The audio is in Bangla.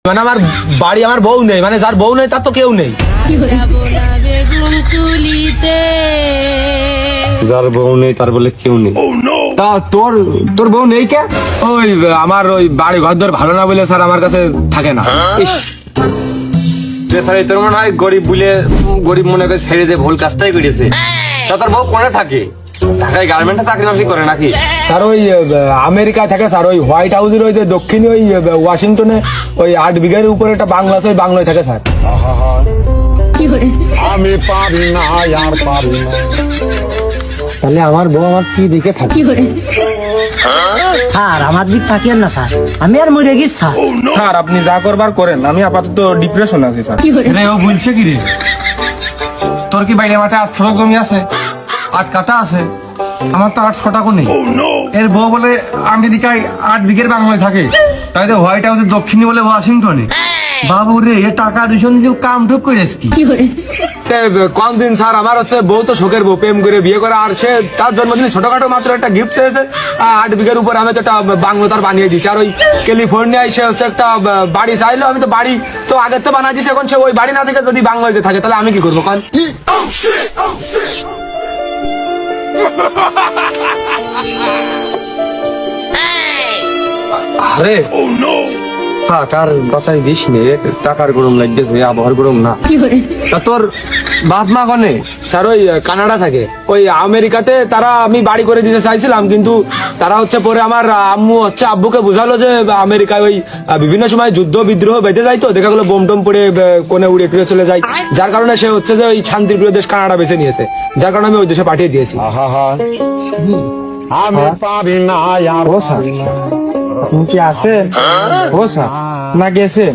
মানে আমার বাড়ি আমার বউ নেই, মানে যার বউ নেই তার তো কেউ নেই। যার বউ নেই তার বলে কেউ নেই। তা তোর তোর বউ নেই কে? ওই আমার ওই বাড়ি ঘর দর ভালো না বলে স্যার আমার কাছে থাকে না। ইস, যে স্যার তোর মনে হয় গরিব বলে গরিব মনে করে ছেড়ে দিয়ে ভুল কাজটাই করেছে। তা তোর বউ কোনে থাকে? ঢাকায় গার্মেন্টে চাকরি বাকরি করে নাকি? স্যার ওই আমেরিকায় থাকে স্যার, ওই হোয়াইট হাউসের ওই যে দক্ষিণে ওই ওয়াশিংটনে ওই 8 বিঘার উপরে একটা বাংলা আছে, ওই বাংলায় থাকে স্যার। আমি পারি না আর পারি না। তাহলে আমার বউ আমার কি দিকে থাকে? স্যার আমার দিক তাকিয়েন না স্যার, আমি আর মরে গেছি স্যার। স্যার আপনি যা করবার করেন, আমি আপাতত ডিপ্রেশন আছি স্যার। রে ও বলছে কি রে? তোর কি বাইরে মাঠে 8 ছটা জমি আছে, 8 কাটা আছে? আমার তো 8 ছটাকও নেই। এর বউ বলে আমেরিকায় 8 বিঘের বাংলায় থাকে, তাই তো হোয়াইট হাউসের দক্ষিণে বলে ওয়াশিংটনে। বাবু রে, এ টাকা দূষণ দিয়ে কাম ঠুক করেছ কি? কোন দিন স্যার আমার হচ্ছে বউ তো শোকের বউ, প্রেম করে বিয়ে করে, আর সে তার জন্মদিনে ছোটখাটো মাত্র একটা গিফট চেয়েছে 8 বিঘার উপর। আমি তো একটা বাংলো তার বানিয়ে দিচ্ছি। আর ওই ক্যালিফোর্নিয়ায় সে হচ্ছে একটা বাড়ি চাইলো, আমি তো বাড়ি তো আগের তো বানিয়ে দিচ্ছি। এখন সে ওই বাড়ি না থেকে যদি বাংলাতে থাকে তাহলে আমি কি করবো কান? আরে টাকার কথাই দিস নে, টাকার গরম লাগতেছে, আবহাওয়ার গরম না। তা তোর বাপ মা কনে? স্যার ওই কানাডা থাকে, ওই আমেরিকাতে তারা আমি বাড়ি করে দিতে চাইছিলাম, কিন্তু তারা হচ্ছে পরে আমার আম্মু হচ্ছে আব্বুকে বোঝালো যে আমেরিকায় ওই বিভিন্ন সময় যুদ্ধ বিদ্রোহ বেঁধে যায়, তো দেখা গেলো বোম টোম পড়ে কোনে উড়ে টুড়ে চলে যায়, যার কারণে সে হচ্ছে যে ওই শান্তিপ্রিয় দেশ কানাডা বেছে নিয়েছে, যার কারণে আমি ওই দেশে পাঠিয়ে দিয়েছি। আমি পারি না আর পারি না। তুমি কি আছেন? ও স্যার না গেছেন?